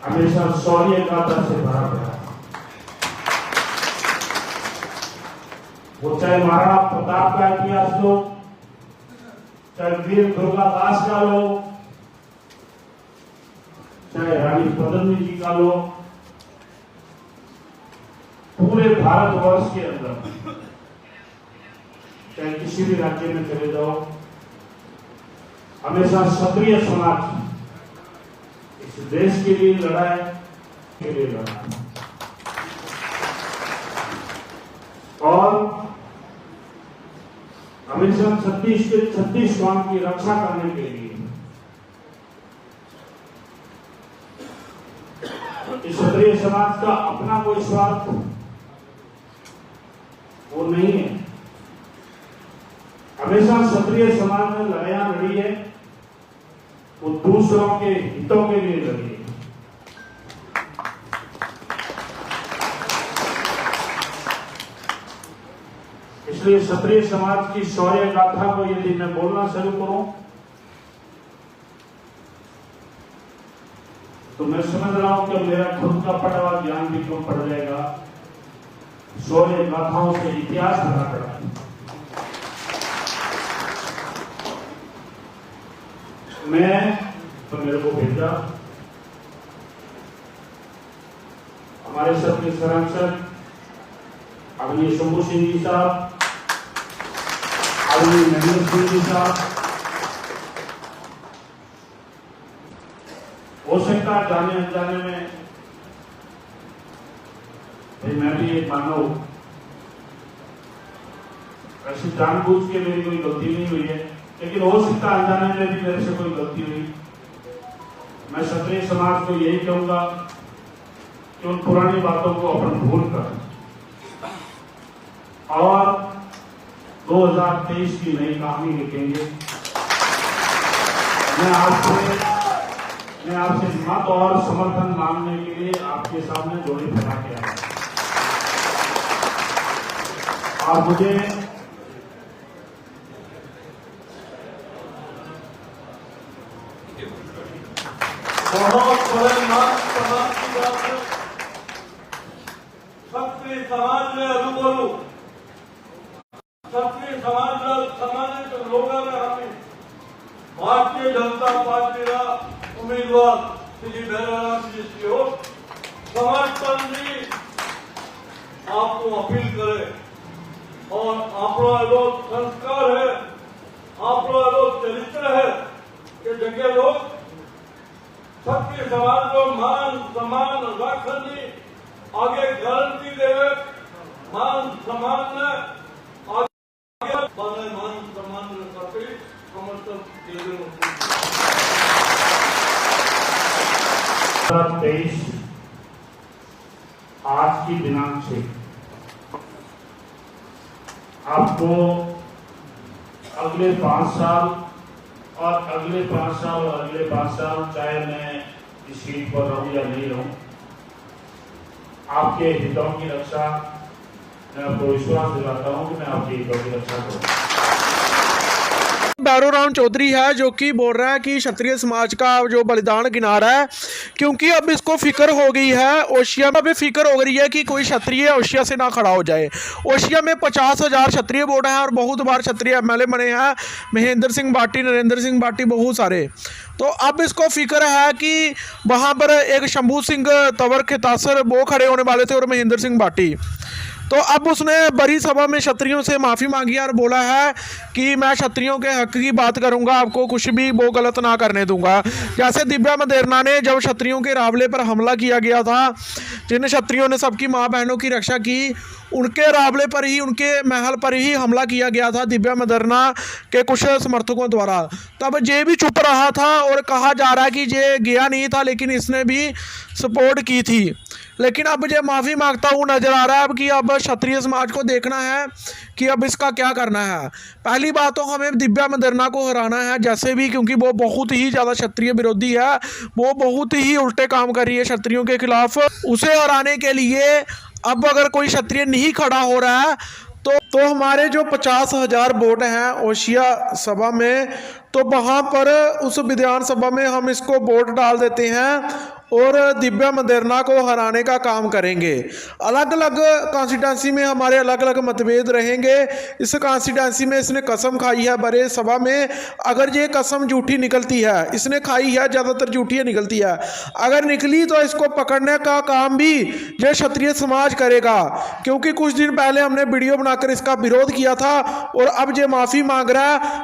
हमेशा शौर्य गाथा से भरा पड़ा। वो चाहे महाराणा प्रताप का इतिहास लो, चाहे वीर दुर्गादास का लो, चाहे रानी पद्मिनी जी का लो, पूरे भारतवर्ष के अंदर चाहे किसी भी राज्य में चले जाओ, हमेशा क्षत्रिय समाज इस देश के लिए लड़ा है, के लिए लड़ा और हमेशा 36 गांव की रक्षा करने के लिए इस क्षत्रिय समाज का अपना कोई स्वार्थ वो नहीं है। हमेशा क्षत्रिय समाज ने लड़ाइयां लड़ी है, वो दूसरों के हितों के लिए लड़ी है। इसलिए क्षत्रिय समाज की शौर्य गाथा को यदि मैं बोलना शुरू करूं तो मैं समझ रहा हूं कि मेरा खुद का पढ़ा हुआ ज्ञान भी कम पड़ जाएगा। शौर्य गाथाओं से इतिहास भरा पड़ा है। मैं तो मेरे को भेजा हमारे सबके संरक्षक आदरणीय शंभू सिंह जी साहब, आदरणीय नरेंद्र सिंह जी साहब, हो सकता है जाने अनजाने में मैं भी एक मानव, ऐसी जानबूझ के मेरी कोई गलती नहीं हुई है, लेकिन हो सकता है अनजाने में भी मेरे से कोई गलती हुई। मैं क्षत्रिय समाज को यही कहूंगा कि उन पुरानी बातों को अपन भूल कर और 2023 की नई कहानी लिखेंगे। मैं आपसे मत और समर्थन मांगने के लिए आपके सामने जोड़ी फैला के आया। आप मुझे बहुत बड़े मान समाज की बात है। क्षत्रिय समाज में अनुकूल क्षत्रिय समाज लोगों में हमें भारतीय जनता पार्टी का उम्मीदवार श्री भैरवनाथ जी की ओर समर्थन जी आपको अपील करे और अपना लोग संस्कार है, अपना लोग चरित्र है कि जगह लोग क्षत्रिय समाज को मान सम्मान रखने आगे गारंटी देवे, मान सम्मान ने आगे बने, मान सम्मान खातिर समर्थन दे। 23 आज की दिनांक से आपको अगले 5 साल और अगले 5 साल और अगले 5 साल, चाहे मैं इस सीट पर रहूं या नहीं रहूं, आपके हितों की रक्षा, मैं आपको विश्वास दिलाता हूं कि मैं आपके हितों की रक्षा करूंगा। भैरव राम चौधरी है जो कि बोल रहा है कि क्षत्रिय समाज का जो बलिदान गिना रहा है, क्योंकि अब इसको फिक्र हो गई है, ओशिया में भी फिक्र हो गई है कि कोई क्षत्रिय ओशिया से ना खड़ा हो जाए। ओशिया में 50,000 क्षत्रिय वोट हैं और बहुत बार क्षत्रिय एमएलए बने हैं, महेंद्र सिंह भाटी, नरेंद्र सिंह भाटी, बहुत सारे। तो अब इसको फिक्र है कि वहाँ पर एक शंभू सिंह तंवर खेतासर वो खड़े होने वाले थे और महेंद्र सिंह भाटी। तो अब उसने बड़ी सभा में क्षत्रियों से माफ़ी मांगी और बोला है कि मैं क्षत्रियों के हक की बात करूंगा, आपको कुछ भी वो गलत ना करने दूंगा। जैसे दिव्या मदेरणा ने जब क्षत्रियों के रावले पर हमला किया गया था, जिन क्षत्रियों ने सबकी माँ बहनों की रक्षा की, उनके रावले पर ही, उनके महल पर ही हमला किया गया था दिव्या मदेरणा के कुछ समर्थकों द्वारा। तब जे भी चुप रहा था और कहा जा रहा है कि जे गया नहीं था, लेकिन इसने भी सपोर्ट की थी। लेकिन अब जो माफ़ी मांगता हूँ नजर आ रहा है अब कि अब क्षत्रिय समाज को देखना है कि अब इसका क्या करना है। पहली बात तो हमें दिव्या मदेरणा को हराना है जैसे भी, क्योंकि वो बहुत ही ज़्यादा क्षत्रिय विरोधी है, वो बहुत ही उल्टे काम कर रही है क्षत्रियों के खिलाफ। उसे हराने के लिए अब अगर कोई क्षत्रिय नहीं खड़ा हो रहा है तो हमारे जो 50,000 वोट हैं ओशिया सभा में, तो वहाँ पर उस विधानसभा में हम इसको वोट डाल देते हैं और दिव्या मंदेरना को हराने का काम करेंगे। अलग अलग कॉन्स्टिट्यूंसी में हमारे अलग अलग मतभेद रहेंगे। इस कॉन्स्टिट्यूंसी में इसने कसम खाई है बड़े सभा में, अगर ये कसम झूठी निकलती है, इसने खाई है, ज़्यादातर झूठी निकलती है, अगर निकली तो इसको पकड़ने का काम भी ये क्षत्रिय समाज करेगा। क्योंकि कुछ दिन पहले हमने वीडियो बनाकर इसका विरोध किया था और अब ये माफ़ी मांग रहा है।